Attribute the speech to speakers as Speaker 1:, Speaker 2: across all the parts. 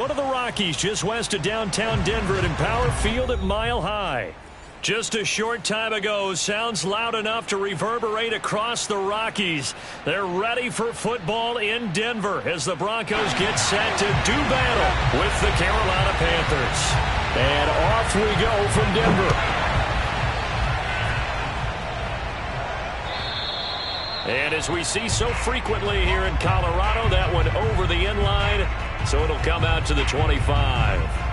Speaker 1: One of the Rockies just west of downtown Denver at Empower Field at Mile High. Just a short time ago, sounds loud enough to reverberate across the Rockies. They're ready for football in Denver as the Broncos get set to do battle with the Carolina Panthers. And off we go from Denver. And as we see so frequently here in Colorado, that one over the end line, so it'll come out to the 25.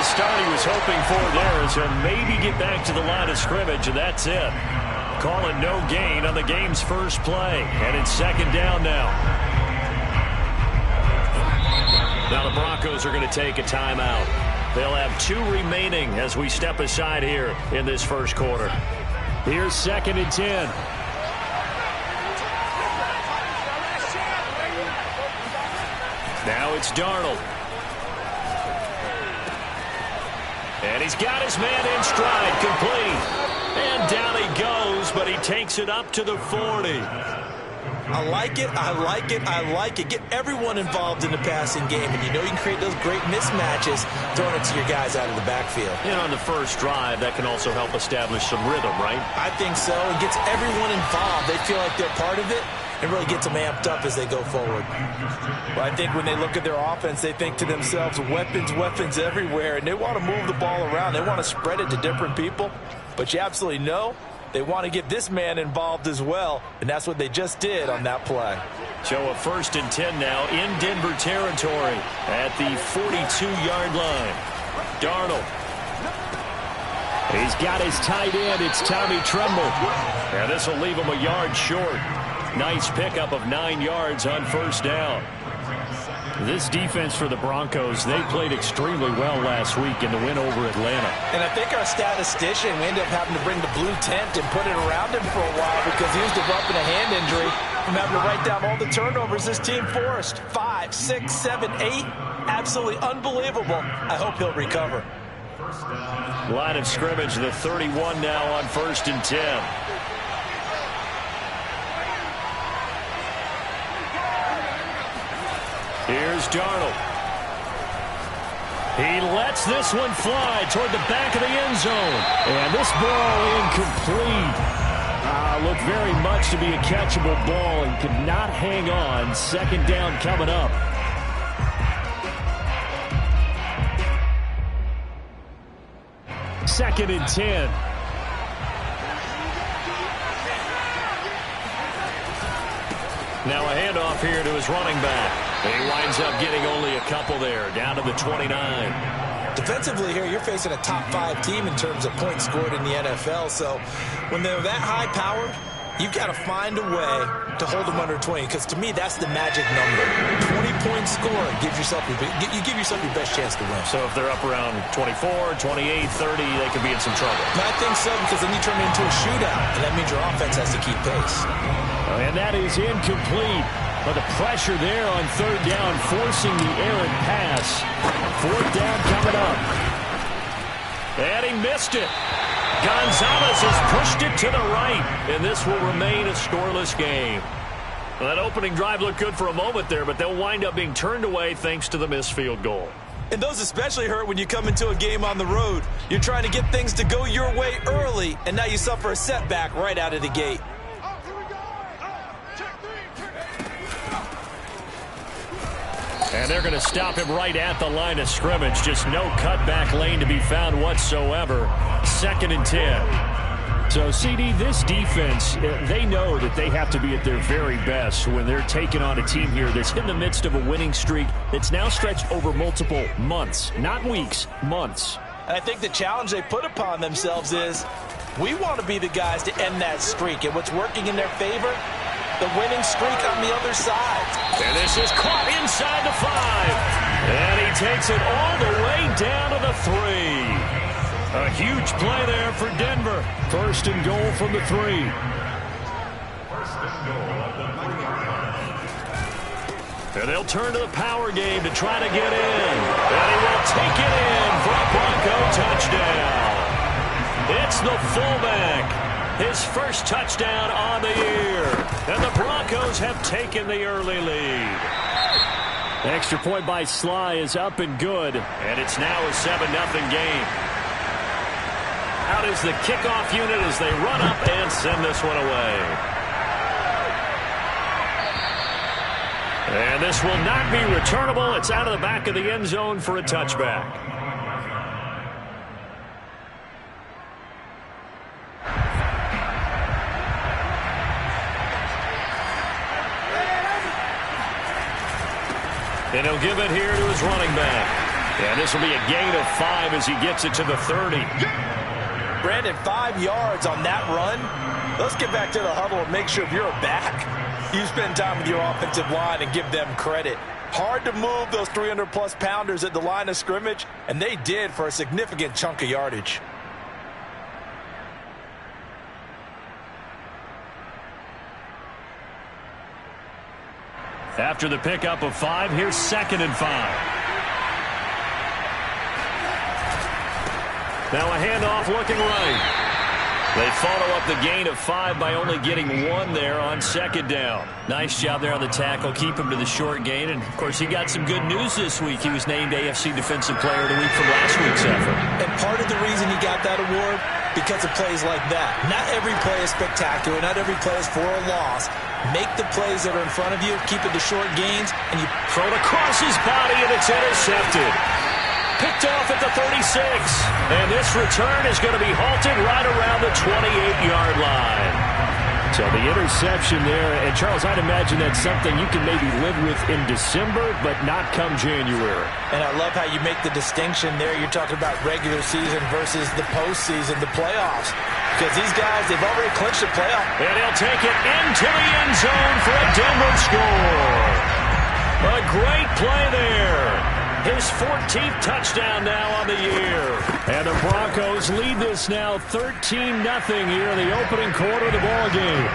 Speaker 1: Start he was hoping for there as he'll maybe get back to the line of scrimmage, and that's it. Calling no gain on the game's first play, and it's second down now. Now the Broncos are going to take a timeout. They'll have 2 remaining as we step aside here in this first quarter. Here's 2nd and 10. Now it's Darnold. And he's got his man in stride, complete. And down he goes, but he takes it up to the 40.
Speaker 2: I like it, I like it, I like it. Get everyone involved in the passing game, and you know you can create those great mismatches throwing it to your guys out of the backfield.
Speaker 1: And on the first drive, that can also help establish some rhythm, right?
Speaker 2: I think so. It gets everyone involved. They feel like they're part of it, and really gets them amped up as they go forward.
Speaker 3: Well, I think when they look at their offense, they think to themselves, weapons, weapons everywhere, and they want to move the ball around. They want to spread it to different people, but you absolutely know they want to get this man involved as well, and that's what they just did on that play.
Speaker 1: So a 1st and 10 now in Denver territory at the 42-yard line. Darnold. He's got his tight end. It's Tommy Tremble. And this will leave him a yard short. Nice pickup of 9 yards on first down. This defense for the Broncos, they played extremely well last week in the win over Atlanta.
Speaker 2: And I think our statistician, we ended up having to bring the blue tent and put it around him for a while because he was developing a hand injury from having to write down all the turnovers this team forced. 5, 6, 7, 8. Absolutely unbelievable. I hope he'll recover.
Speaker 1: Line of scrimmage, the 31 now on 1st and 10. Here's Darnold. He lets this one fly toward the back of the end zone. And this ball incomplete. Looked very much to be a catchable ball and could not hang on. 2nd down coming up. Second and 10. Now a handoff here to his running back. He winds up getting only a couple there, down to the 29.
Speaker 2: Defensively here, you're facing a top 5 team in terms of points scored in the NFL. So when they're that high powered, you've got to find a way to hold them under 20. Because to me, that's the magic number. 20 points scored gives yourself you give yourself your best chance to win.
Speaker 1: So if they're up around 24, 28, 30, they could be in some trouble.
Speaker 2: I think so, because then you turn it into a shootout, and that means your offense has to keep pace.
Speaker 1: And that is incomplete. But the pressure there on 3rd down, forcing the errant pass. 4th down coming up. And he missed it. Gonzalez has pushed it to the right. And this will remain a scoreless game. Well, that opening drive looked good for a moment there, but they'll wind up being turned away thanks to the missed field goal.
Speaker 2: And those especially hurt when you come into a game on the road. You're trying to get things to go your way early, and now you suffer a setback right out of the gate.
Speaker 1: And they're going to stop him right at the line of scrimmage. Just no cutback lane to be found whatsoever. 2nd and 10. So, CD, this defense, they know that they have to be at their very best when they're taking on a team here that's in the midst of a winning streak that's now stretched over multiple months. Not weeks, months.
Speaker 2: And I think the challenge they put upon themselves is we want to be the guys to end that streak. And what's working in their favor? The winning streak on the other side.
Speaker 1: And this is caught inside the 5. And he takes it all the way down to the 3. A huge play there for Denver. First and goal from the 3. And they'll turn to the power game to try to get in. And he will take it in for a Bronco touchdown. It's the fullback. His first touchdown on the year. And the Broncos have taken the early lead. Extra point by Sly is up and good. And it's now a 7-0 game. Out is the kickoff unit as they run up and send this one away. And this will not be returnable. It's out of the back of the end zone for a touchback. And he'll give it here to his running back. And this will be a gain of 5 as he gets it to the 30.
Speaker 3: Brandon, 5 yards on that run. Let's get back to the huddle and make sure if you're a back, you spend time with your offensive line and give them credit. Hard to move those 300-plus pounders at the line of scrimmage, and they did for a significant chunk of yardage.
Speaker 1: After the pickup of 5, here's 2nd and 5. Now a handoff looking right. They follow up the gain of 5 by only getting 1 there on 2nd down. Nice job there on the tackle. Keep him to the short gain. And, of course, he got some good news this week. He was named AFC Defensive Player of the Week from last week's effort.
Speaker 2: And part of the reason he got that award, because of plays like that. Not every play is spectacular. Not every play is for a loss. Make the plays that are in front of you. Keep it to short gains. And you
Speaker 1: throw it across his body, and it's intercepted. Picked off at the 36. And this return is going to be halted right around the 28-yard line. So the interception there. And, Charles, I'd imagine that's something you can maybe live with in December, but not come January.
Speaker 2: And I love how you make the distinction there. You're talking about regular season versus the postseason, the playoffs. Because these guys, they've already clinched the playoff.
Speaker 1: And he'll take it into the end zone for a Denver score. A great play there. His 14th touchdown now on the year. And the Broncos lead this now 13-0 here in the opening quarter of the ball game.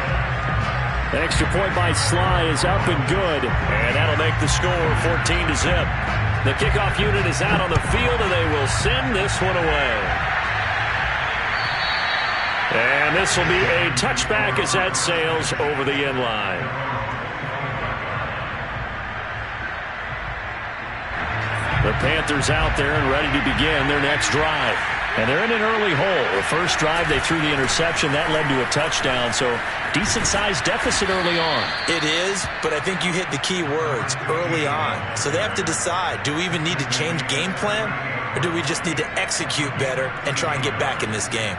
Speaker 1: The extra point by Sly is up and good. And that'll make the score 14-0. The kickoff unit is out on the field, and they will send this one away. And this will be a touchback as that sails over the end line. The Panthers out there and ready to begin their next drive. And they're in an early hole. The first drive, they threw the interception. That led to a touchdown. So decent-sized deficit early on.
Speaker 2: It is, but I think you hit the key words, early on. So they have to decide, do we even need to change game plan? Or do we just need to execute better and try and get back in this game?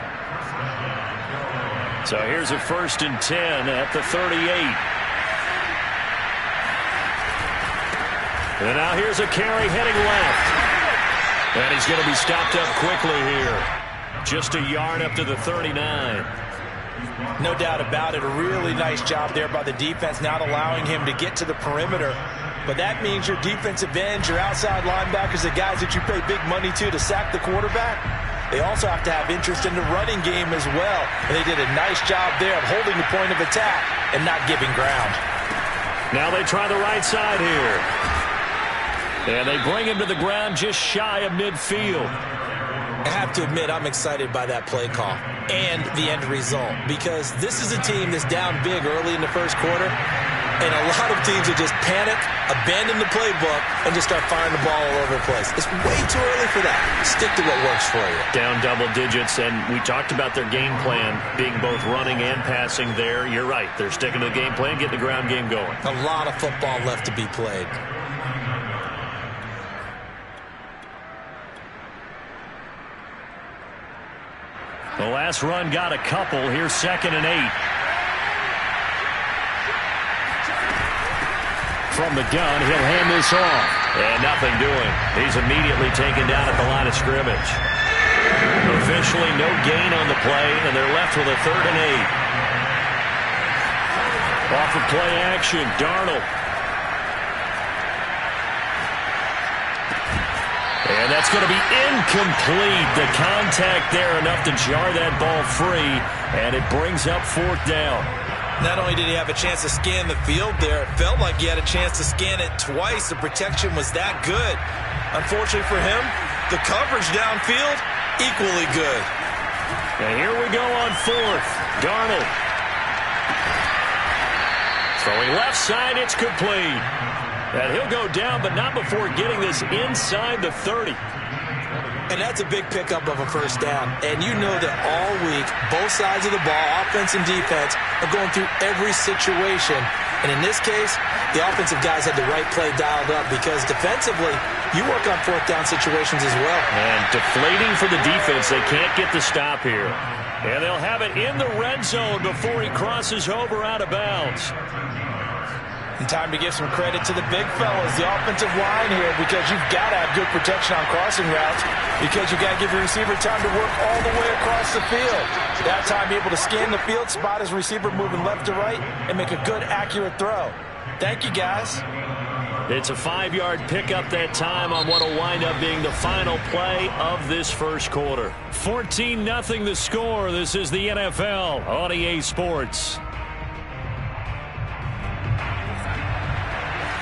Speaker 1: So here's a 1st and 10 at the 38. And now here's a carry heading left. And he's going to be stopped up quickly here. Just a yard up to the 39.
Speaker 2: No doubt about it. A really nice job there by the defense, not allowing him to get to the perimeter. But that means your defensive ends, your outside linebackers, the guys that you pay big money to sack the quarterback, they also have to have interest in the running game as well. And they did a nice job there of holding the point of attack and not giving ground.
Speaker 1: Now they try the right side here. And they bring him to the ground just shy of midfield.
Speaker 2: I have to admit, I'm excited by that play call and the end result, because this is a team that's down big early in the first quarter, and a lot of teams will just panic, abandon the playbook, and just start firing the ball all over the place. It's way too early for that. Stick to what works for you.
Speaker 1: Down double digits, and we talked about their game plan being both running and passing there. You're right. They're sticking to the game plan, getting the ground game going.
Speaker 2: A lot of football left to be played.
Speaker 1: The last run got a couple. Here's 2nd and 8. From the gun, he'll hand this off. And nothing doing. He's immediately taken down at the line of scrimmage. Officially no gain on the play, and they're left with a 3rd and 8. Off of play action, Darnold. And that's going to be incomplete. The contact there enough to jar that ball free, and it brings up 4th down.
Speaker 2: Not only did he have a chance to scan the field there, it felt like he had a chance to scan it twice. The protection was that good. Unfortunately for him, the coverage downfield, equally good.
Speaker 1: And here we go on 4th. Darnold. Throwing left side, it's complete. And he'll go down, but not before getting this inside the 30.
Speaker 2: And that's a big pickup of a 1st down. And you know that all week, both sides of the ball, offense and defense, are going through every situation. And in this case, the offensive guys had the right play dialed up because defensively, you work on 4th down situations as well.
Speaker 1: And deflating for the defense. They can't get the stop here. And they'll have it in the red zone before he crosses over out of bounds.
Speaker 3: And time to give some credit to the big fellas, the offensive line here, because you've got to have good protection on crossing routes because you've got to give your receiver time to work all the way across the field. That time, be able to scan the field, spot his receiver moving left to right, and make a good, accurate throw. Thank you, guys.
Speaker 1: It's a 5-yard pickup that time on what will wind up being the final play of this first quarter. 14-0 the score. This is the NFL on EA Sports.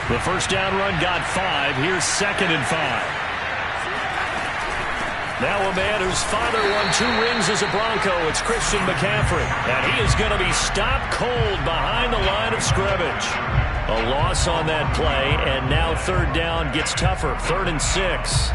Speaker 1: The first down run got 5. Here's 2nd and 5. Now a man whose father won 2 rings as a Bronco. It's Christian McCaffrey. And he is going to be stopped cold behind the line of scrimmage. A loss on that play, and now 3rd down gets tougher. 3rd and 6.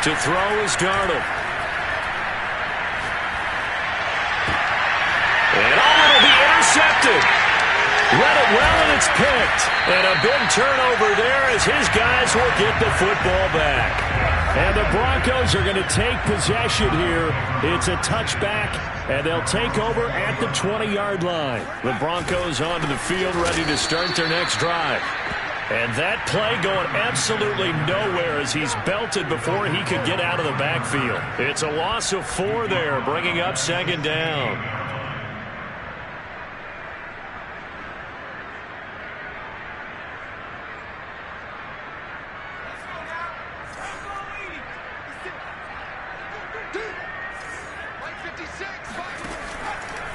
Speaker 1: To throw is Darnold. And it'll be intercepted. Read it well, and it's picked. And a big turnover there as his guys will get the football back. And the Broncos are going to take possession here. It's a touchback, and they'll take over at the 20-yard line. The Broncos onto the field ready to start their next drive. And that play going absolutely nowhere as he's belted before he could get out of the backfield. It's a loss of 4 there, bringing up 2nd down.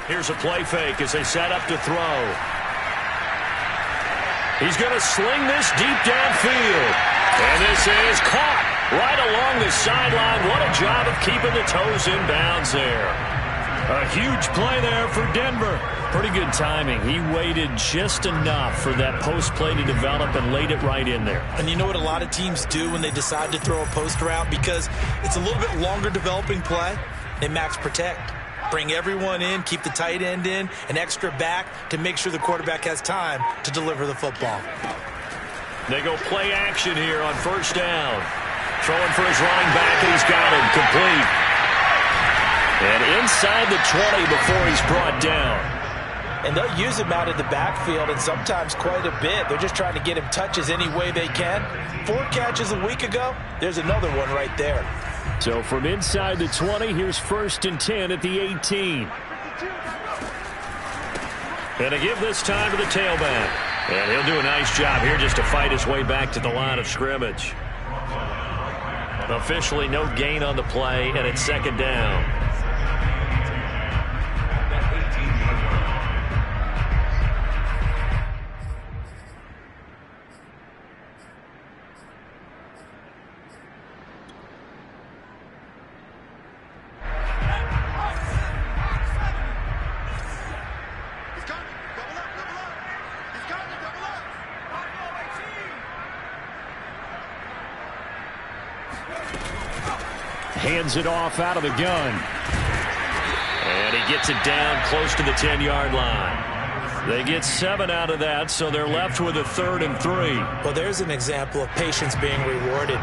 Speaker 1: Here's a play fake as they set up to throw. He's going to sling this deep downfield. And this is caught right along the sideline. What a job of keeping the toes in bounds there. A huge play there for Denver. Pretty good timing. He waited just enough for that post play to develop and laid it right in there.
Speaker 2: And you know what a lot of teams do when they decide to throw a post route? Because it's a little bit longer developing play, they max protect. Bring everyone in, keep the tight end in, an extra back to make sure the quarterback has time to deliver the football.
Speaker 1: They go play action here on 1st down. Throwing for his running back, and he's got him complete. And inside the 20 before he's brought down.
Speaker 3: And they'll use him out of the backfield, and sometimes quite a bit. They're just trying to get him touches any way they can. 4 catches a week ago, there's another one right there.
Speaker 1: So from inside the 20, here's 1st and 10 at the 18. And a give this time to the tailback. And he'll do a nice job here just to fight his way back to the line of scrimmage. Officially no gain on the play, and it's 2nd down. Hands it off out of the gun. And he gets it down close to the 10-yard line. They get 7 out of that, so they're left with a 3rd and 3.
Speaker 2: Well, there's an example of patience being rewarded.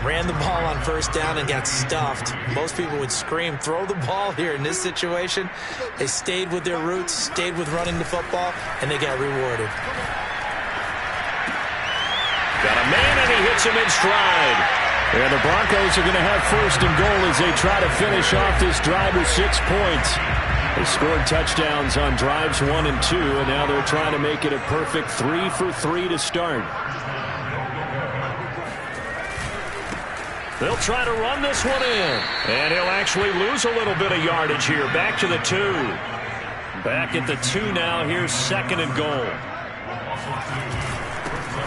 Speaker 2: ran the ball on first down and got stuffed. Most people would scream, throw the ball here. In this situation, they stayed with their roots, stayed with running the football, and they got rewarded.
Speaker 1: Got a man, and he hits him in stride. And the Broncos are going to have first and goal as they try to finish off this drive with 6 points. They scored touchdowns on drives 1 and 2, and now they're trying to make it a perfect 3 for 3 to start. They'll try to run this one in. And he'll actually lose a little bit of yardage here. Back to the 2. Back at the 2 now. Here's second and goal.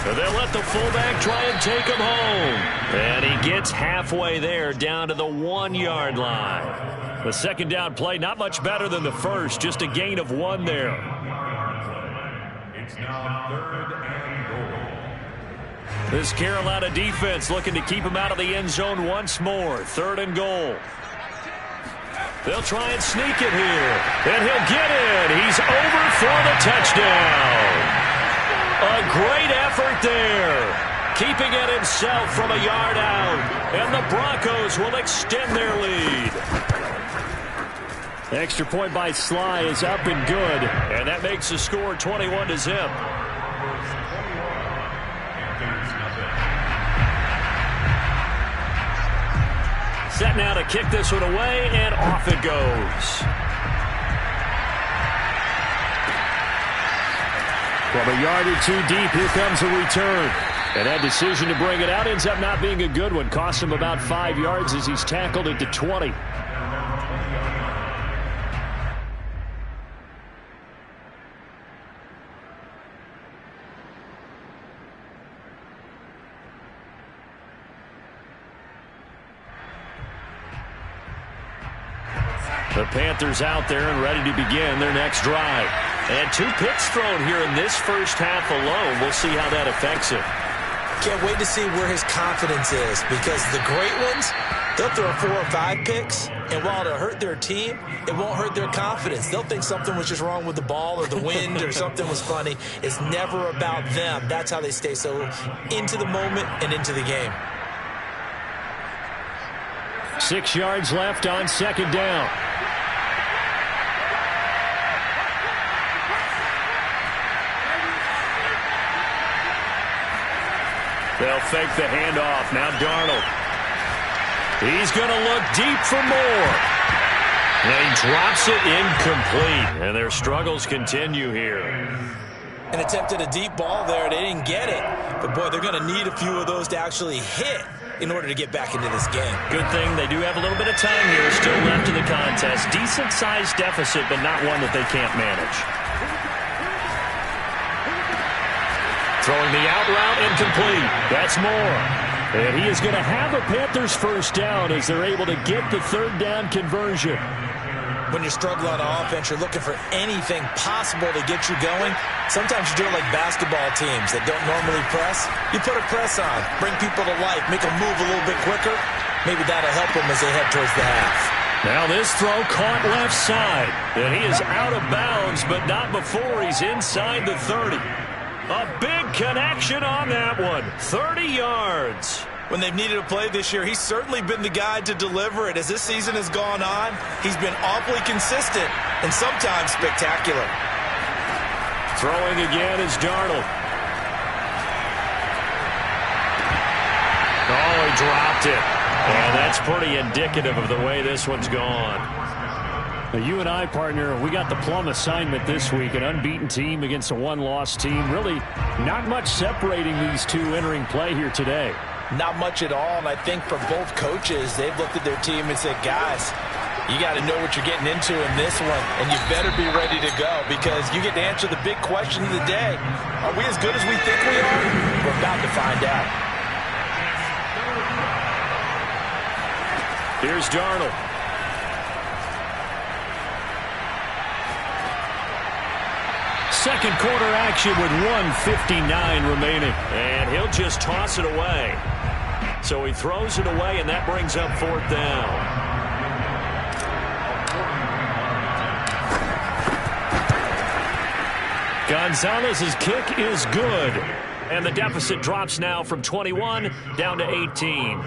Speaker 1: So they'll let the fullback try and take him home. And he gets halfway there, down to the 1-yard line. The second down play, not much better than the first, just a gain of 1 there.
Speaker 4: It's now third and goal.
Speaker 1: This Carolina defense looking to keep him out of the end zone once more. Third and goal. They'll try and sneak it here. And he'll get it. He's over for the touchdown. A great effort there. Keeping it himself from a yard out. And the Broncos will extend their lead. Extra point by Sly is up and good. And that makes the score 21-0. Set now to kick this one away, and off it goes. From a yard or 2 deep, here comes a return. And that decision to bring it out ends up not being a good one. Cost him about 5 yards as he's tackled at the 20. The Panthers out there and ready to begin their next drive. And 2 picks thrown here in this first half alone. We'll see how that affects him.
Speaker 2: Can't wait to see where his confidence is, because the great ones, they'll throw 4 or 5 picks, and while it'll hurt their team, it won't hurt their confidence. They'll think something was just wrong with the ball or the wind or something was funny. It's never about them. That's how they stay so into the moment and into the game.
Speaker 1: 6 yards left on second down. They'll fake the handoff. Now Darnold. He's going to look deep for more. And he drops it incomplete. And their struggles continue here.
Speaker 2: And attempted a deep ball there. They didn't get it. But, boy, they're going to need a few of those to actually hit in order to get back into this game.
Speaker 1: Good thing they do have a little bit of time here still left in the contest. Decent-sized deficit, but not one that they can't manage. Throwing the out route incomplete. That's more. And he is going to have a Panthers first down as they're able to get the third down conversion.
Speaker 2: When you're struggling on offense, you're looking for anything possible to get you going. Sometimes you do it like basketball teams that don't normally press. You put a press on, bring people to life, make them move a little bit quicker. Maybe that'll help them as they head towards the half.
Speaker 1: Now this throw caught left side. And he is out of bounds, but not before he's inside the 30. A big connection on that one. 30 yards.
Speaker 2: When they've needed a play this year, he's certainly been the guy to deliver it. As this season has gone on, he's been awfully consistent and sometimes spectacular.
Speaker 1: Throwing again is Darnold. Oh, he dropped it. And that's pretty indicative of the way this one's gone. Now, you and I, partner, we got the plum assignment this week. An unbeaten team against a one-loss team. Really not much separating these two entering play here today.
Speaker 2: Not much at all, and I think for both coaches, they've looked at their team and said, guys, you got to know what you're getting into in this one, and you better be ready to go because you get to answer the big question of the day. Are we as good as we think we are? We're about to find out.
Speaker 1: Here's Darnold. Second quarter action with 1:59 remaining. And he'll just toss it away. So he throws it away, and that brings up fourth down. Gonzalez's kick is good. And the deficit drops now from 21 down to 18.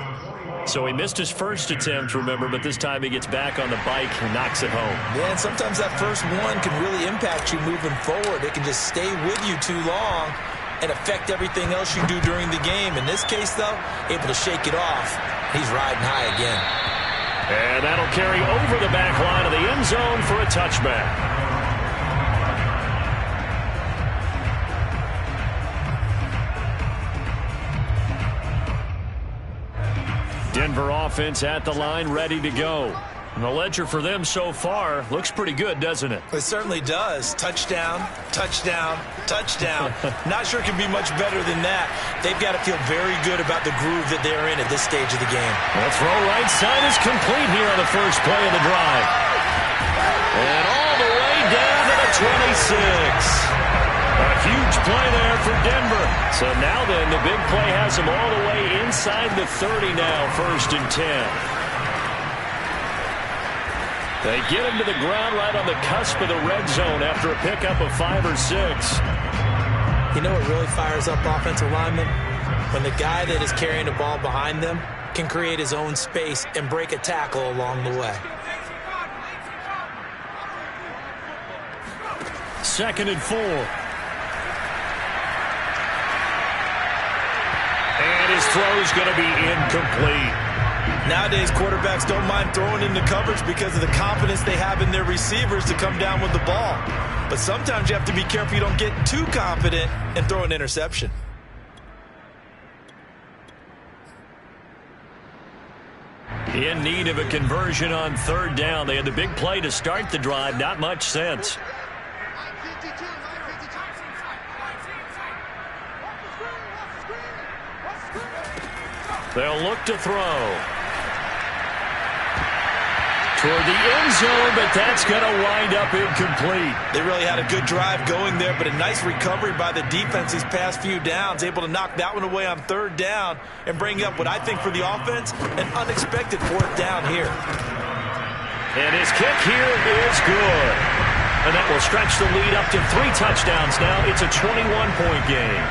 Speaker 1: So he missed his first attempt, remember, but this time he gets back on the bike and knocks it home.
Speaker 2: Yeah, and sometimes that first one can really impact you moving forward. It can just stay with you too long and affect everything else you do during the game. In this case, though, able to shake it off. He's riding high again.
Speaker 1: And that'll carry over the back line of the end zone for a touchback. Denver offense at the line, ready to go. And the ledger for them so far looks pretty good, doesn't it?
Speaker 2: It certainly does. Touchdown, touchdown, touchdown. Not sure it can be much better than that. They've got to feel very good about the groove that they're in at this stage of the game.
Speaker 1: The throw right side is complete here on the first play of the drive. And all the way down to the 26. A huge play there for Denver. So now then, the big play has them all the way inside the 30 now, 1st and 10. They get him to the ground right on the cusp of the red zone after a pickup of 5 or 6.
Speaker 2: You know what really fires up offensive linemen? When the guy that is carrying the ball behind them can create his own space and break a tackle along the way.
Speaker 1: 2nd and 4. And his throw's going to be incomplete.
Speaker 2: Nowadays, quarterbacks don't mind throwing into coverage because of the confidence they have in their receivers to come down with the ball. But sometimes you have to be careful you don't get too confident and throw an interception.
Speaker 1: In need of a conversion on 3rd down. They had the big play to start the drive. Not much sense. They'll look to throw. Toward the end zone, but that's going to wind up incomplete.
Speaker 2: They really had a good drive going there, but a nice recovery by the defense these past few downs, able to knock that one away on 3rd down and bring up what I think for the offense, an unexpected 4th down here.
Speaker 1: And his kick here is good. And that will stretch the lead up to 3 touchdowns now. It's a 21-point game.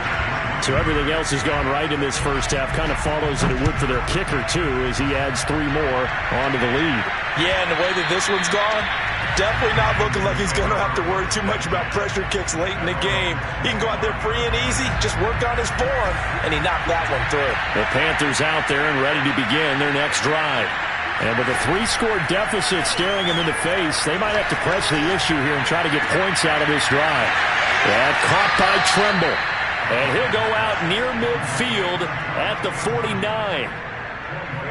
Speaker 1: So everything else has gone right in this first half. Kind of follows that it would for their kicker, too, as he adds 3 more onto the lead.
Speaker 2: Yeah, and the way that this one's gone, definitely not looking like he's going to have to worry too much about pressure kicks late in the game. He can go out there free and easy, just work on his form, and he knocked that one through.
Speaker 1: The Panthers out there and ready to begin their next drive. And with a 3-score deficit staring him in the face, they might have to press the issue here and try to get points out of this drive. Yeah, caught by Tremble. And he'll go out near midfield at the 49.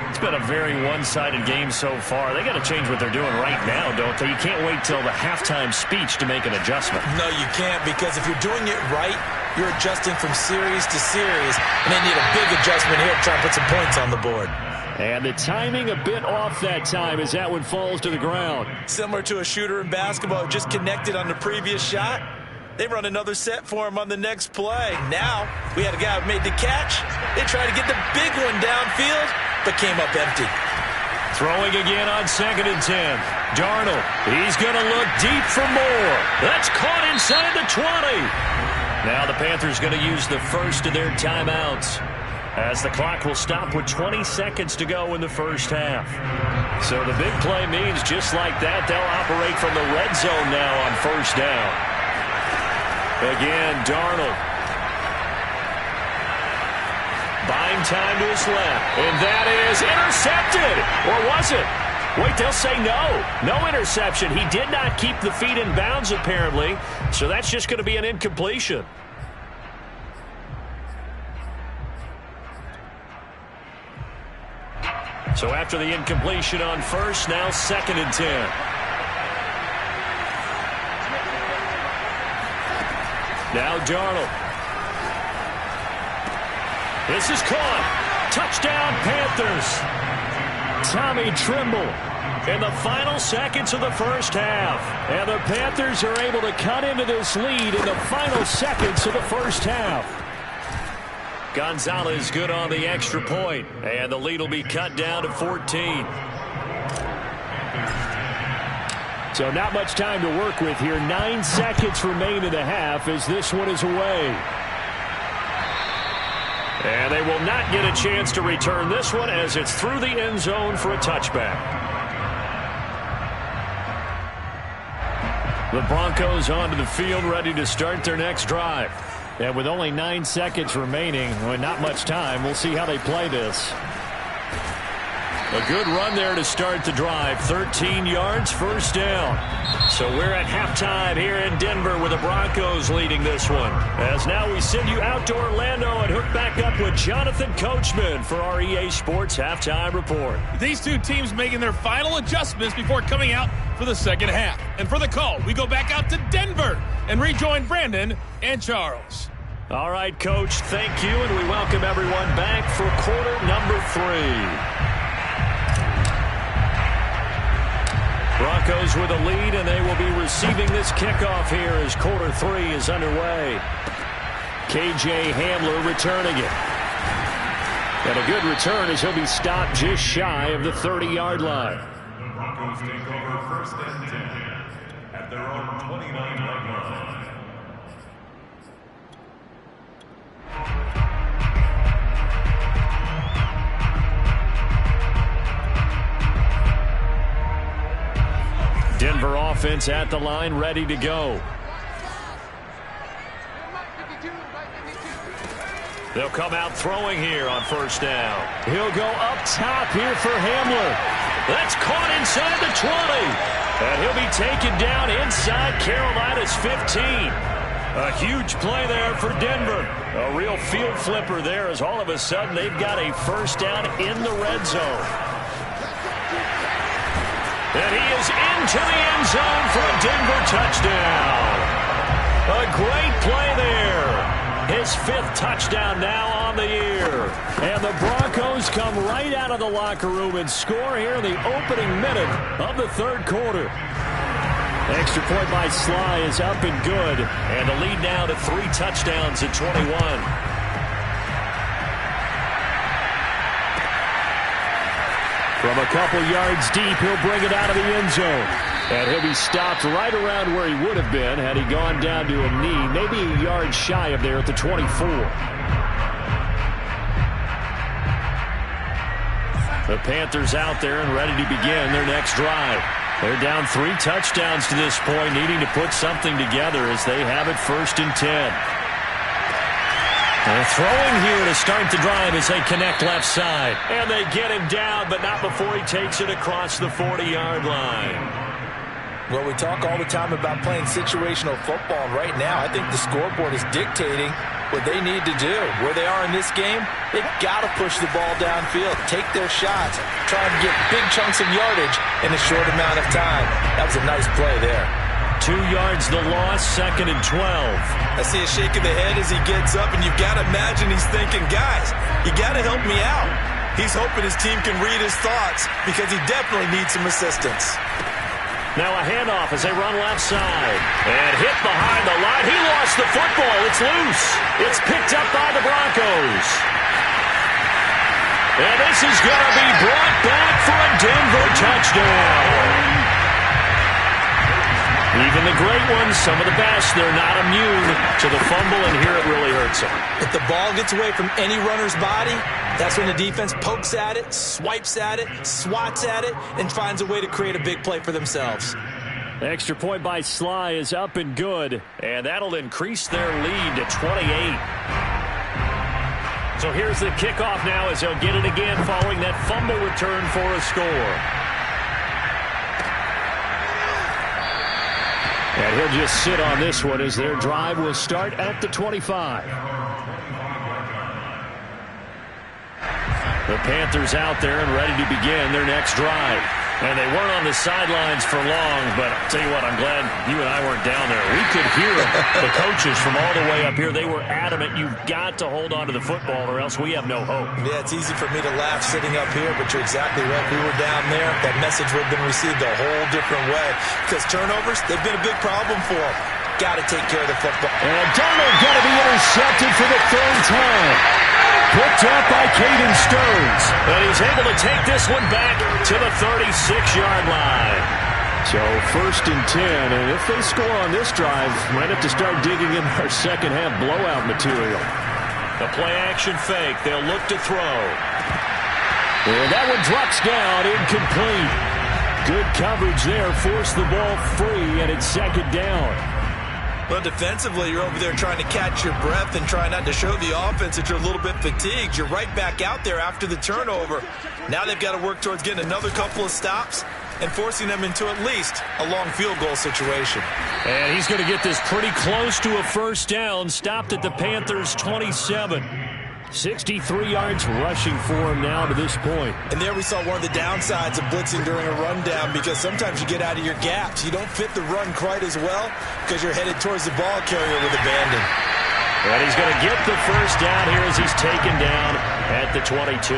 Speaker 1: It's been a very one-sided game so far. They got to change what they're doing right now, don't they? You can't wait till the halftime speech to make an adjustment.
Speaker 2: No, you can't, because if you're doing it right, you're adjusting from series to series, and they need a big adjustment here to try and put some points on the board.
Speaker 1: And the timing a bit off that time as that one falls to the ground.
Speaker 2: Similar to a shooter in basketball, just connected on the previous shot. They run another set for him on the next play. Now, we had a guy who made the catch. They tried to get the big one downfield, but came up empty.
Speaker 1: Throwing again on 2nd and 10. Darnold, he's going to look deep for more. That's caught inside the 20. Now the Panthers going to use the first of their timeouts, as the clock will stop with 20 seconds to go in the first half. So the big play means just like that, they'll operate from the red zone now on 1st down. Again, Darnold. Buying time to his left. And that is intercepted. Or was it? Wait, they'll say no. No interception. He did not keep the feet in bounds, apparently. So that's just going to be an incompletion. So after the incompletion on 1st, now 2nd and 10. Now Darnold. This is caught. Touchdown, Panthers. Tommy Tremble in the final seconds of the first half. And the Panthers are able to cut into this lead in the final seconds of the first half. Gonzalez good on the extra point. And the lead will be cut down to 14. So not much time to work with here. 9 seconds remain in the half as this one is away. And they will not get a chance to return this one as it's through the end zone for a touchback. The Broncos onto the field ready to start their next drive. And with only 9 seconds remaining, not much time, we'll see how they play this. A good run there to start the drive. 13 yards, first down. So we're at halftime here in Denver with the Broncos leading this one. As now we send you out to Orlando and hook back up with Jonathan Coachman for our EA Sports Halftime Report.
Speaker 5: These two teams making their final adjustments before coming out for the second half. And for the call, we go back out to Denver and rejoin Brandon and Charles.
Speaker 1: All right, Coach, thank you, and we welcome everyone back for quarter number 3. Broncos with a lead, and they will be receiving this kickoff here as quarter 3 is underway. KJ Hamler returning it. And a good return as he'll be stopped just shy of the 30-yard line.
Speaker 4: The Broncos take over first and 10 at their own 29-yard line.
Speaker 1: Denver offense at the line, ready to go. They'll come out throwing here on first down. He'll go up top here for Hamler. That's caught inside the 20. And he'll be taken down inside Carolina's 15. A huge play there for Denver. A real field flipper there as all of a sudden they've got a first down in the red zone. And he is into the end zone for a Denver touchdown. A great play there. His 5th touchdown now on the year. And the Broncos come right out of the locker room and score here in the opening minute of the 3rd quarter. Extra point by Sly is up and good. And the lead now to 3 touchdowns at 21. From a couple yards deep, he'll bring it out of the end zone. And he'll be stopped right around where he would have been had he gone down to a knee, maybe a yard shy of there at the 24. The Panthers out there and ready to begin their next drive. They're down 3 touchdowns to this point, needing to put something together as they have it first and 10. And throwing here to start the drive as they connect left side. And they get him down, but not before he takes it across the 40-yard line.
Speaker 2: Well, we talk all the time about playing situational football, and right now I think the scoreboard is dictating what they need to do. Where they are in this game, they've got to push the ball downfield, take their shots, try and get big chunks of yardage in a short amount of time. That was a nice play there.
Speaker 1: 2 yards the loss, 2nd and 12.
Speaker 2: I see a shake of the head as he gets up, and you've got to imagine he's thinking, guys, you got to help me out. He's hoping his team can read his thoughts because he definitely needs some assistance.
Speaker 1: Now a handoff as they run left side. And hit behind the line. He lost the football. It's loose. It's picked up by the Broncos. And this is going to be brought back for a Denver touchdown. Even the great ones, some of the best, they're not immune to the fumble, and here it really hurts them.
Speaker 2: If the ball gets away from any runner's body, that's when the defense pokes at it, swipes at it, swats at it, and finds a way to create a big play for themselves.
Speaker 1: Extra point by Sly is up and good, and that'll increase their lead to 28. So here's the kickoff now as they'll get it again following that fumble return for a score. And he'll just sit on this one as their drive will start at the 25. The Panthers out there and ready to begin their next drive. And they weren't on the sidelines for long, but I'll tell you what, I'm glad you and I weren't down there. We could hear them, the coaches from all the way up here. They were adamant, you've got to hold on to the football or else we have no hope.
Speaker 2: Yeah, it's easy for me to laugh sitting up here, but you're exactly right. If we were down there, that message would have been received a whole different way. Because turnovers, they've been a big problem for them. Got to take care of the football.
Speaker 1: And Darnold going to be intercepted for the 3rd time. Picked up by Caden Stearns. And he's able to take this one back to the 36-yard line. So 1st and 10. And if they score on this drive, might have to start digging in our second half blowout material. A play-action fake. They'll look to throw. And that one drops down, incomplete. Good coverage there. Forced the ball free, and it's second down.
Speaker 2: Well, defensively, you're over there trying to catch your breath and try not to show the offense that you're a little bit fatigued. You're right back out there after the turnover. Now they've got to work towards getting another couple of stops and forcing them into at least a long field goal situation.
Speaker 1: And he's going to get this pretty close to a first down. Stopped at the Panthers' 27. 63 yards rushing for him now to this point.
Speaker 2: And there we saw one of the downsides of blitzing during a rundown, because sometimes you get out of your gaps. You don't fit the run quite as well because you're headed towards the ball carrier with abandon.
Speaker 1: And he's going to get the first down here as he's taken down at the 22.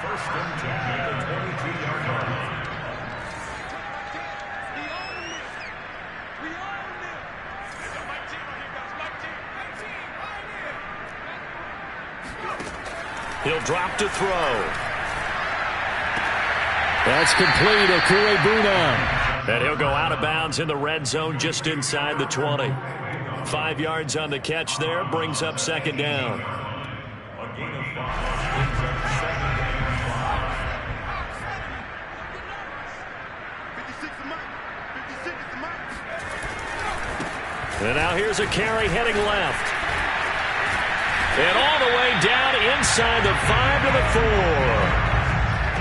Speaker 4: First and 10 at the 22-yard line.
Speaker 1: He'll drop to throw. That's complete. Okurebuna. And he'll go out of bounds in the red zone just inside the 20. 5 yards on the catch there. Brings up second down.
Speaker 4: A gain of 5 brings up second and 5.
Speaker 1: And now here's a carry heading left. And all the way down inside the 5 to the 4.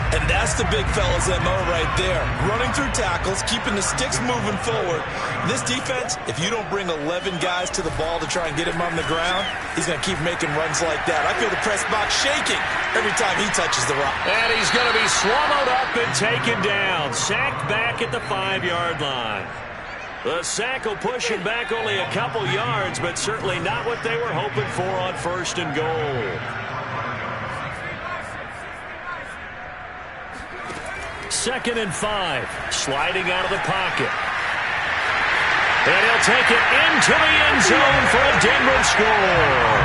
Speaker 2: And that's the big fella's MO right there. Running through tackles, keeping the sticks moving forward. This defense, if you don't bring 11 guys to the ball to try and get him on the ground, he's going to keep making runs like that. I feel the press box shaking every time he touches the rock.
Speaker 1: And he's going to be swallowed up and taken down. Sacked back at the 5-yard line. The sack will push him back only a couple yards, but certainly not what they were hoping for on first and goal. Second and 5, sliding out of the pocket. And he'll take it into the end zone for a Denver score.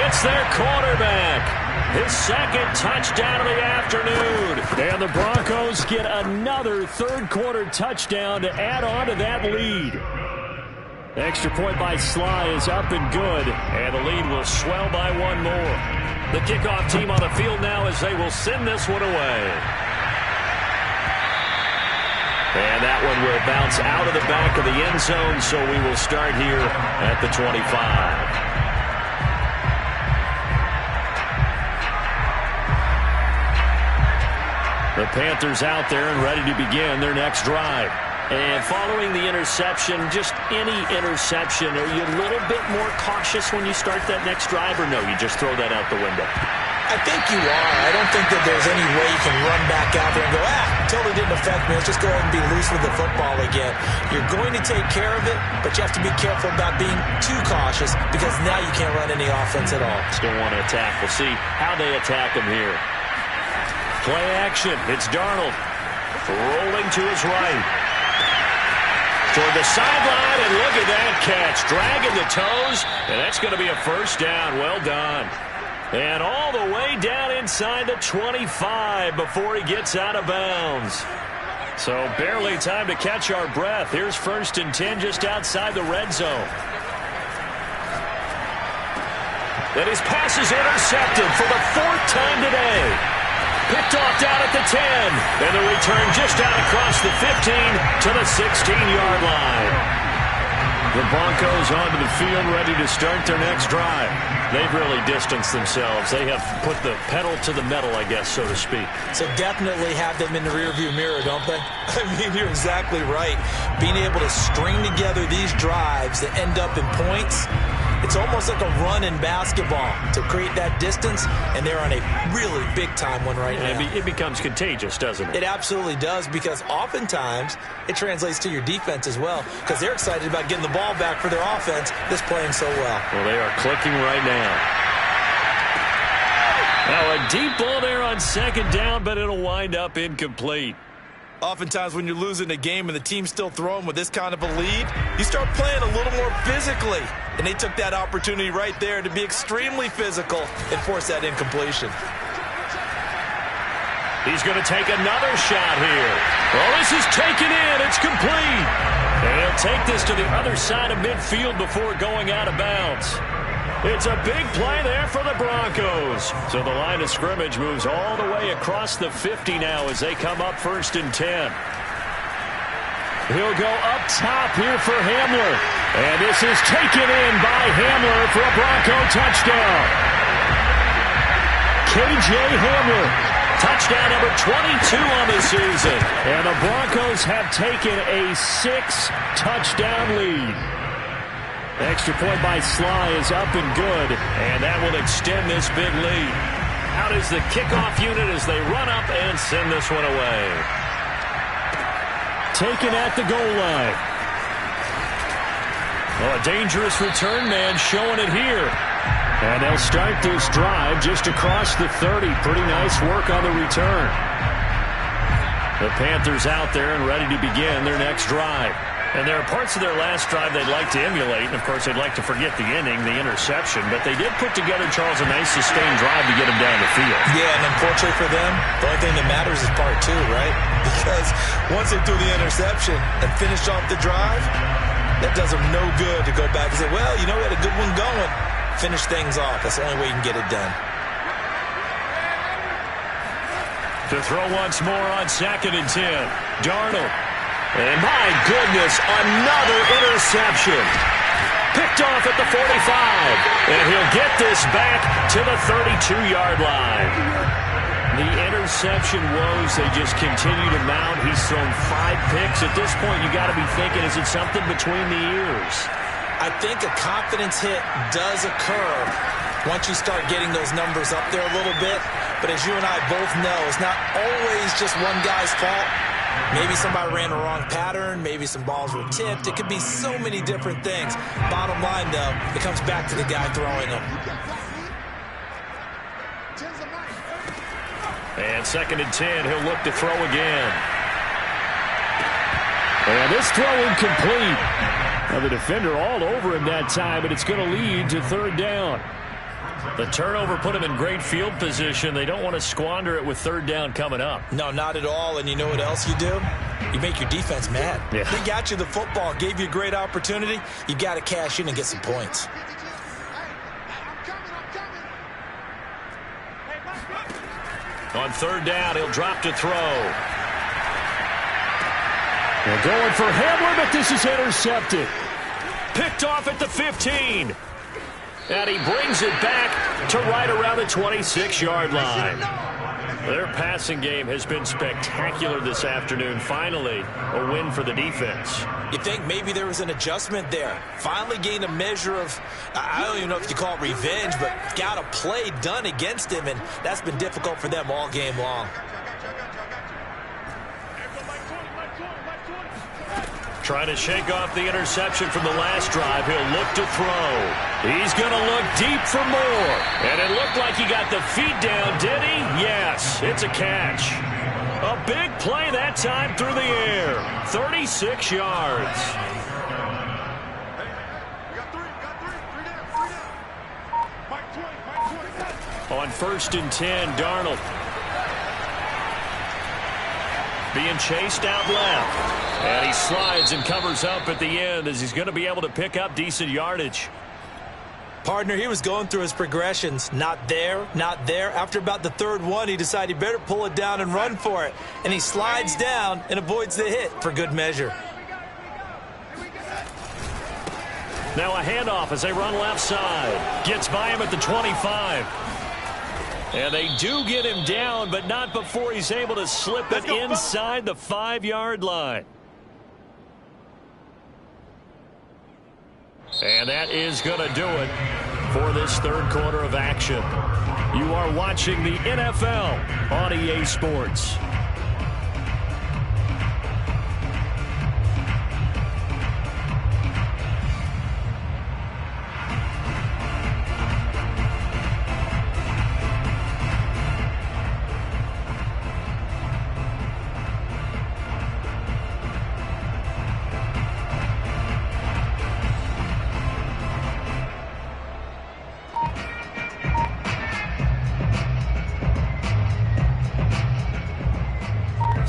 Speaker 1: It's their quarterback. His second touchdown of the afternoon. And the Broncos get another third-quarter touchdown to add on to that lead. Extra point by Sly is up and good, and the lead will swell by one more. The kickoff team on the field now as they will send this one away. And that one will bounce out of the back of the end zone, so we will start here at the 25. The Panthers out there and ready to begin their next drive. And following the interception, just any interception, are you a little bit more cautious when you start that next drive, or no, you just throw that out the window?
Speaker 2: I think you are. I don't think that there's any way you can run back out there and go, totally didn't affect me. Let's just go ahead and be loose with the football again. You're going to take care of it, but you have to be careful about being too cautious, because now you can't run any offense at all.
Speaker 1: Still want to attack. We'll see how they attack him here. Play action. It's Darnold rolling to his right. Toward the sideline, and look at that catch. Dragging the toes, and that's going to be a first down. Well done. And all the way down inside the 25 before he gets out of bounds. So barely time to catch our breath. Here's first and 10 just outside the red zone. And his pass is intercepted for the 4th time today. Picked off down at the 10. And the return just out across the 15 to the 16-yard line. The Broncos onto the field ready to start their next drive. They've really distanced themselves. They have put the pedal to the metal, I guess, so to speak.
Speaker 2: So definitely have them in the rearview mirror, don't they? I mean, you're exactly right. Being able to string together these drives that end up in points, it's almost like a run in basketball to create that distance, and they're on a really big-time one right now.
Speaker 1: It becomes contagious, doesn't it?
Speaker 2: It absolutely does, because oftentimes it translates to your defense as well, because they're excited about getting the ball back for their offense that's playing so well.
Speaker 1: Well, they are clicking right now. Now a deep ball there on second down, but it'll wind up incomplete.
Speaker 2: Oftentimes when you're losing a game and the team's still throwing with this kind of a lead, you start playing a little more physically. And they took that opportunity right there to be extremely physical and force that incompletion.
Speaker 1: He's going to take another shot here. Oh, this is taken in. It's complete. And he'll take this to the other side of midfield before going out of bounds. It's a big play there for the Broncos. So the line of scrimmage moves all the way across the 50 now as they come up 1st and 10. He'll go up top here for Hamler. And this is taken in by Hamler for a Bronco touchdown. K.J. Hamler, touchdown number 22 on the season. And the Broncos have taken a 6-touchdown lead. Extra point by Sly is up and good, and that will extend this big lead. Out is the kickoff unit as they run up and send this one away. Taken at the goal line. Oh, a dangerous return man showing it here. And they'll start this drive just across the 30. Pretty nice work on the return. The Panthers out there and ready to begin their next drive. And there are parts of their last drive they'd like to emulate. And, of course, they'd like to forget the inning, the interception. But they did put together, Charles, a nice sustained drive to get them down the field.
Speaker 2: Yeah, and unfortunately for them, the only thing that matters is part 2, right? Because once they threw the interception and finished off the drive, that does them no good to go back and say, well, you know, we had a good one going. Finish things off. That's the only way you can get it done.
Speaker 1: To throw once more on 2nd and 10. Darnold. And my goodness, another interception. Picked off at the 45. And he'll get this back to the 32-yard line. The interception woes, they just continue to mount. He's thrown 5 picks. At this point, you got to be thinking, is it something between the ears?
Speaker 2: I think a confidence hit does occur once you start getting those numbers up there a little bit. But as you and I both know, it's not always just one guy's fault. Maybe somebody ran the wrong pattern. Maybe some balls were tipped. It could be so many different things. Bottom line, though, it comes back to the guy throwing them.
Speaker 1: And 2nd and 10, he'll look to throw again. And this throw incomplete. Now the defender all over him that time, and it's going to lead to 3rd down. The turnover put him in great field position. They don't want to squander it with 3rd down coming up.
Speaker 2: No, not at all. And you know what else you do? You make your defense mad.
Speaker 1: Yeah.
Speaker 2: They got you the football, gave you a great opportunity. You got to cash in and get some points.
Speaker 1: On 3rd down, he'll drop to throw. They're going for Hamler, but this is intercepted. Picked off at the 15. And he brings it back to right around the 26-yard line. Their passing game has been spectacular this afternoon. Finally, a win for the defense.
Speaker 2: You think maybe there was an adjustment there. Finally gained a measure of, I don't even know if you call it revenge, but got a play done against him, and that's been difficult for them all game long.
Speaker 1: Trying to shake off the interception from the last drive. He'll look to throw. He's going to look deep for more. And it looked like he got the feet down, did he? Yes, it's a catch. A big play that time through the air. 36 yards. On 1st and 10, Darnold. Being chased out left. And he slides and covers up at the end as he's going to be able to pick up decent yardage.
Speaker 2: Partner, he was going through his progressions. Not there, not there. After about the 3rd one, he decided he better pull it down and run for it. And he slides down and avoids the hit for good measure.
Speaker 1: Now a handoff as they run left side. Gets by him at the 25. And they do get him down, but not before he's able to slip it inside the 5-yard line. And that is going to do it for this 3rd quarter of action. You are watching the NFL on EA Sports.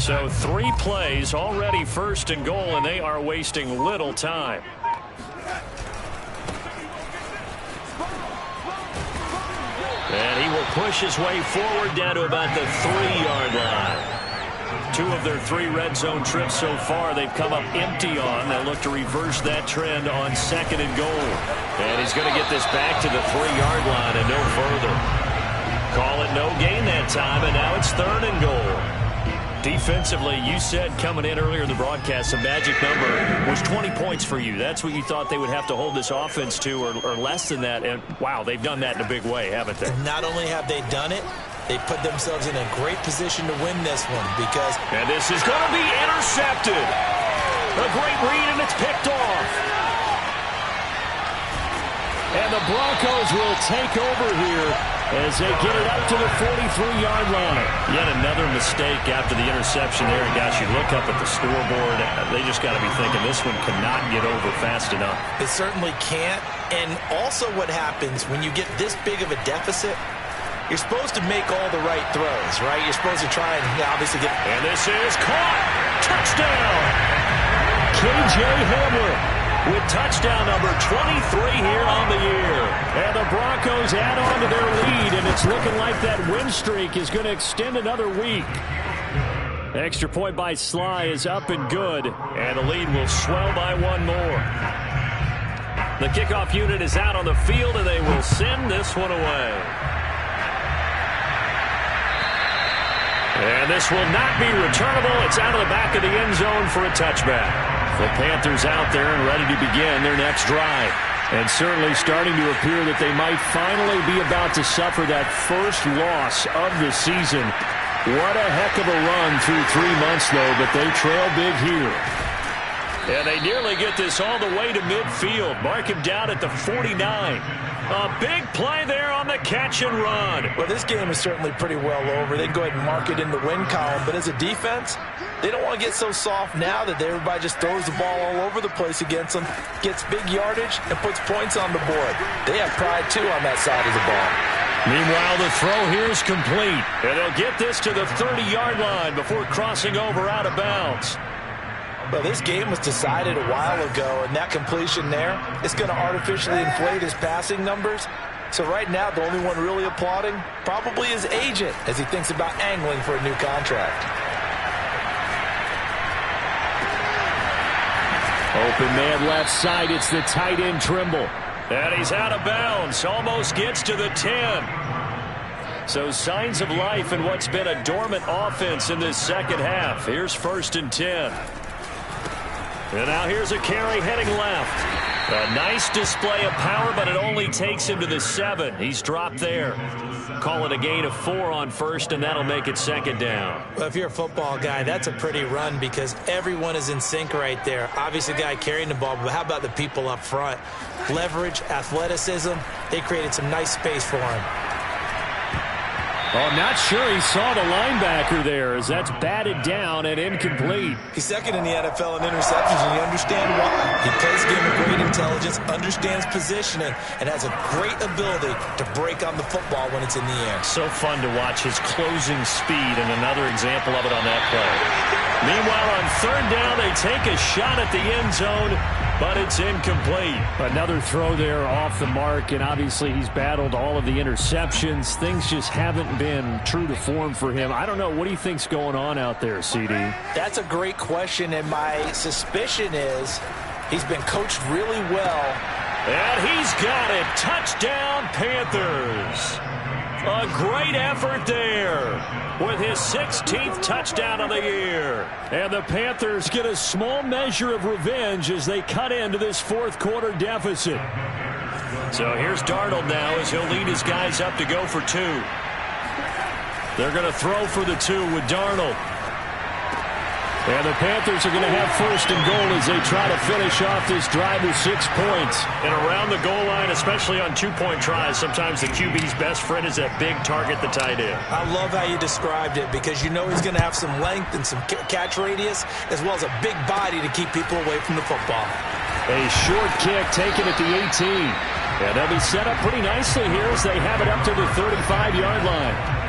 Speaker 1: So 3 plays, already first and goal, and they are wasting little time. And he will push his way forward down to about the 3-yard line. 2 of their 3 red zone trips so far they've come up empty on. They'll look to reverse that trend on 2nd and goal. And he's going to get this back to the 3-yard line and no further. Call it no gain that time, and now it's 3rd and goal. Defensively, you said coming in earlier in the broadcast, the magic number was 20 points for you. That's what you thought they would have to hold this offense to, or less than that. And, wow, they've done that in a big way, haven't they?
Speaker 2: Not only have they done it, they put themselves in a great position to win this one because...
Speaker 1: And this is going to be intercepted. A great read, and it's picked off. And the Broncos will take over here as they get it up to the 43-yard line. Yet another mistake after the interception there. And gosh, you look up at the scoreboard, they just got to be thinking this one cannot get over fast enough.
Speaker 2: It certainly can't. And also what happens when you get this big of a deficit, you're supposed to make all the right throws, right? You're supposed to try and obviously get...
Speaker 1: And this is caught. Touchdown. K.J. Hamler with touchdown number 23 here on the year. And the Broncos add on to their lead, and it's looking like that win streak is going to extend another week. Extra point by Sly is up and good, and the lead will swell by 1 more. The kickoff unit is out on the field, and they will send this one away. And this will not be returnable. It's out of the back of the end zone for a touchback. The Panthers out there and ready to begin their next drive. And certainly starting to appear that they might finally be about to suffer that first loss of the season. What a heck of a run through 3 months, though, but they trail big here. And they nearly get this all the way to midfield. Mark him down at the 49. A big play there on the catch and run.
Speaker 2: Well, this game is certainly pretty well over. They can go ahead and mark it in the win column. But as a defense, they don't want to get so soft now that everybody just throws the ball all over the place against them, gets big yardage, and puts points on the board. They have pride, too, on that side of the ball.
Speaker 1: Meanwhile, the throw here is complete. And they'll get this to the 30-yard line before crossing over out of bounds.
Speaker 2: Well, this game was decided a while ago, and that completion there is going to artificially inflate his passing numbers. So right now, the only one really applauding probably his agent as he thinks about angling for a new contract.
Speaker 1: Open man left side. It's the tight end Trimble. And he's out of bounds. Almost gets to the 10. So signs of life in what's been a dormant offense in this second half. Here's 1st and 10. And now here's a carry heading left. A nice display of power, but it only takes him to the 7. He's dropped there. Call it a gain of 4 on 1st, and that'll make it 2nd down.
Speaker 2: Well, if you're a football guy, that's a pretty run because everyone is in sync right there. Obviously, the guy carrying the ball, but how about the people up front? Leverage, athleticism, they created some nice space for him.
Speaker 1: Oh, I'm not sure he saw the linebacker there as that's batted down and incomplete.
Speaker 2: He's second in the NFL in interceptions, and you understand why. He plays the game with great intelligence, understands positioning, and has a great ability to break on the football when it's in the air.
Speaker 1: So fun to watch his closing speed, and another example of it on that play. Meanwhile, on 3rd down, they take a shot at the end zone, but it's incomplete. Another throw there off the mark, and obviously he's battled all of the interceptions. Things just haven't been true to form for him. I don't know. What do you think's going on out there, CD?
Speaker 2: That's a great question, and my suspicion is he's been coached really well.
Speaker 1: And he's got it. Touchdown, Panthers. A great effort there with his 16th touchdown of the year. And the Panthers get a small measure of revenge as they cut into this 4th quarter deficit. So here's Darnold now as he'll lead his guys up to go for 2. They're going to throw for the 2 with Darnold. And the Panthers are going to have 1st and goal as they try to finish off this drive with 6 points. And around the goal line, especially on 2-point tries, sometimes the QB's best friend is that big target, the tight end.
Speaker 2: I love how you described it because you know he's going to have some length and some catch radius as well as a big body to keep people away from the football.
Speaker 1: A short kick taken at the 18. And they'll be set up pretty nicely here as they have it up to the 35-yard line.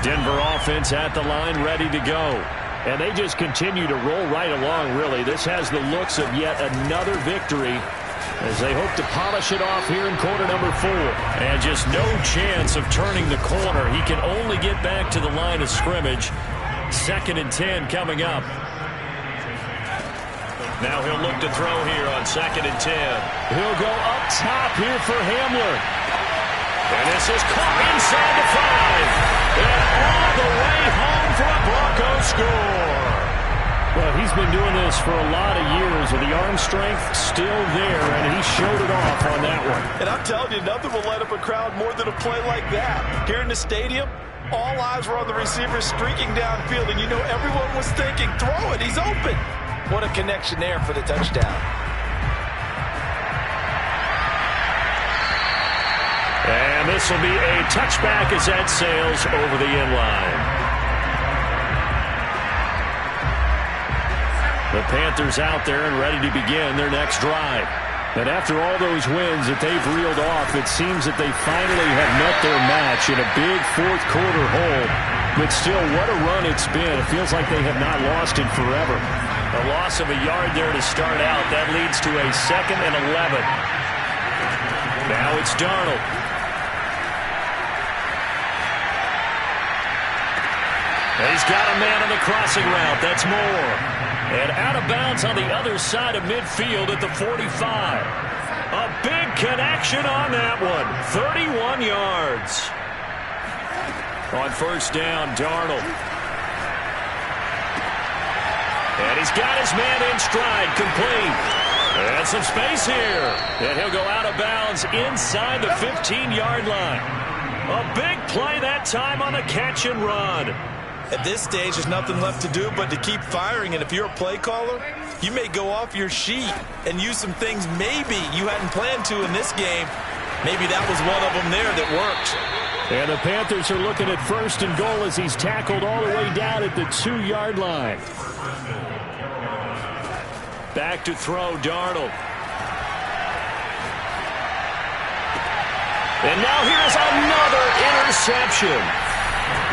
Speaker 1: Denver offense at the line, ready to go. And they just continue to roll right along, really. This has the looks of yet another victory as they hope to polish it off here in quarter number 4. And just no chance of turning the corner. He can only get back to the line of scrimmage. 2nd and 10 coming up. Now he'll look to throw here on 2nd and 10. He'll go up top here for Hamler. And this is caught inside the 5. And all the way home for a Broncos score. Well, he's been doing this for a lot of years, with the arm strength still there, and he showed it off on that one.
Speaker 3: And I'm telling you, nothing will light up a crowd more than a play like that. Here in the stadium, all eyes were on the receiver streaking downfield, and you know everyone was thinking, throw it, he's open. What a connection there for the touchdown.
Speaker 1: And this will be a touchback as that sails over the end line. The Panthers out there and ready to begin their next drive. And after all those wins that they've reeled off, it seems that they finally have met their match in a big fourth quarter hole. But still, what a run it's been. It feels like they have not lost in forever. A loss of a yard there to start out. That leads to a 2nd and 11. Now it's Darnold. He's got a man on the crossing route. That's Moore. And out of bounds on the other side of midfield at the 45. A big connection on that one. 31 yards. On 1st down, Darnold. And he's got his man in stride, complete. And some space here. And he'll go out of bounds inside the 15-yard line. A big play that time on the catch and run.
Speaker 2: At this stage, there's nothing left to do but to keep firing. And if you're a play caller, you may go off your sheet and use some things maybe you hadn't planned to in this game. Maybe that was one of them there that worked.
Speaker 1: And the Panthers are looking at 1st and goal as he's tackled all the way down at the 2-yard line. Back to throw, Darnold. And now here's another interception.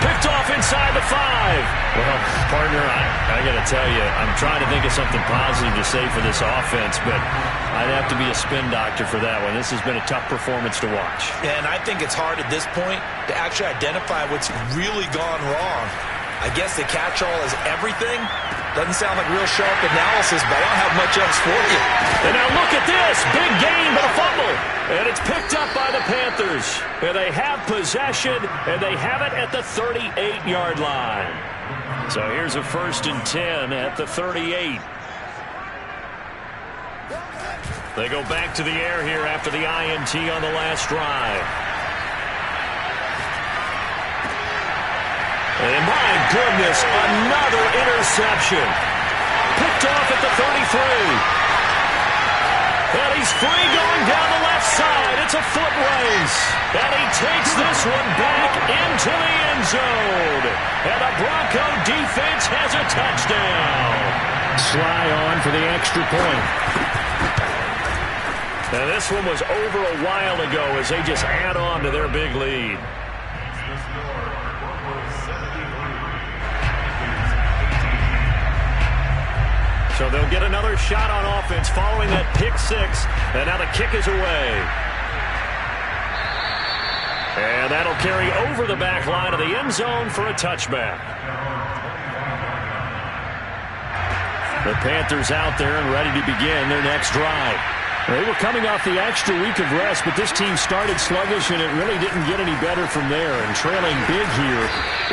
Speaker 1: Picked off inside the 5. Well, partner, I got to tell you, I'm trying to think of something positive to say for this offense, but I'd have to be a spin doctor for that one. This has been a tough performance to watch.
Speaker 2: And I think it's hard at this point to actually identify what's really gone wrong. I guess the catch-all is everything. Doesn't sound like real sharp analysis, but I don't have much else for you.
Speaker 1: And now look at this. Big gain, but a fumble. And it's picked up by the Panthers. And they have possession, and they have it at the 38-yard line. So here's a 1st and 10 at the 38. They go back to the air here after the INT on the last drive. And my goodness, another interception. Picked off at the 33. And he's free going down the left side. It's a foot race. And he takes this one back into the end zone. And the Bronco defense has a touchdown. Sly on for the extra point. Now this one was over a while ago as they just add on to their big lead. So they'll get another shot on offense following that pick 6. And now the kick is away. And that'll carry over the back line of the end zone for a touchback. The Panthers out there and ready to begin their next drive. They were coming off the extra week of rest, but this team started sluggish, and it really didn't get any better from there, and trailing big here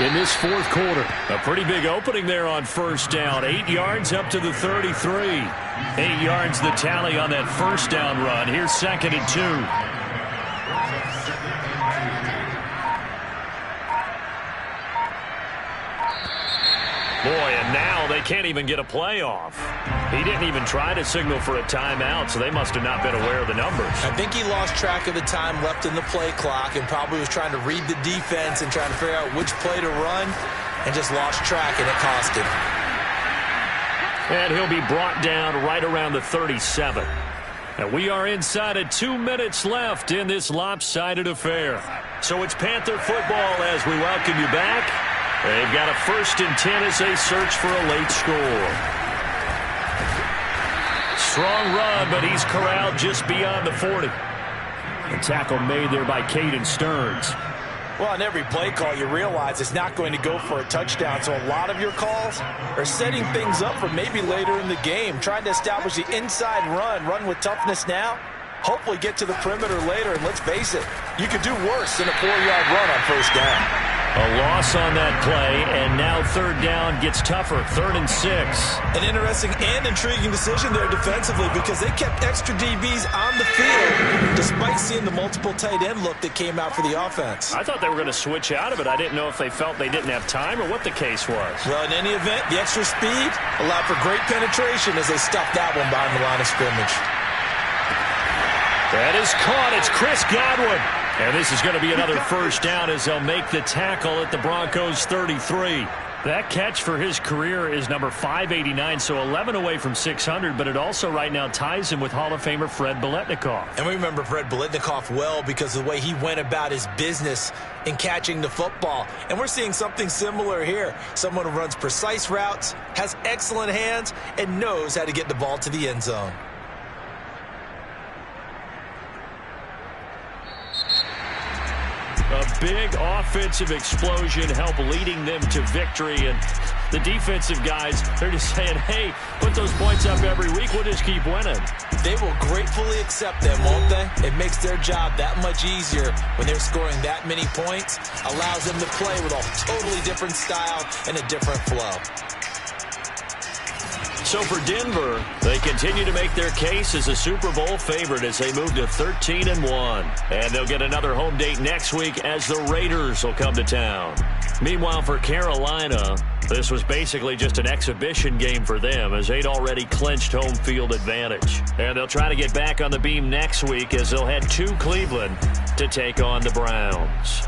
Speaker 1: in this fourth quarter. A pretty big opening there on 1st down. 8 yards up to the 33. 8 yards the tally on that 1st down run. Here's 2nd and 2. Boy, and now they can't even get a play off. He didn't even try to signal for a timeout, so they must have not been aware of the numbers.
Speaker 2: I think he lost track of the time left in the play clock and probably was trying to read the defense and trying to figure out which play to run and just lost track, and it cost him.
Speaker 1: And he'll be brought down right around the 37. And we are inside of 2 minutes left in this lopsided affair. So it's Panther football as we welcome you back. They've got a 1st and 10 as they search for a late score. Strong run, but he's corralled just beyond the 40. A tackle made there by Caden Stearns.
Speaker 3: Well, on every play call, you realize it's not going to go for a touchdown. So a lot of your calls are setting things up for maybe later in the game, trying to establish the inside run with toughness now, hopefully get to the perimeter later. And let's face it, you could do worse than a 4-yard run on 1st down.
Speaker 1: A loss on that play, and now 3rd down gets tougher, 3rd and 6.
Speaker 2: An interesting and intriguing decision there defensively because they kept extra DBs on the field despite seeing the multiple tight end look that came out for the offense.
Speaker 1: I thought they were going to switch out of it. I didn't know if they felt they didn't have time or what the case was.
Speaker 2: Well, in any event, the extra speed allowed for great penetration as they stuffed that one behind the line of scrimmage.
Speaker 1: That is caught. It's Chris Godwin. And this is going to be another 1st down as they'll make the tackle at the Broncos' 33. That catch for his career is number 589, so 11 away from 600, but it also right now ties him with Hall of Famer Fred Biletnikoff.
Speaker 2: And we remember Fred Biletnikoff well because of the way he went about his business in catching the football. And we're seeing something similar here. Someone who runs precise routes, has excellent hands, and knows how to get the ball to the end zone.
Speaker 1: A big offensive explosion helped leading them to victory. And the defensive guys, they're just saying, hey, put those points up every week. We'll just keep winning.
Speaker 2: They will gratefully accept them, won't they? It makes their job that much easier when they're scoring that many points. Allows them to play with a totally different style and a different flow.
Speaker 1: So for Denver, they continue to make their case as a Super Bowl favorite as they move to 13-1. And they'll get another home date next week as the Raiders will come to town. Meanwhile, for Carolina, this was basically just an exhibition game for them as they'd already clinched home field advantage. And they'll try to get back on the beam next week as they'll head to Cleveland to take on the Browns.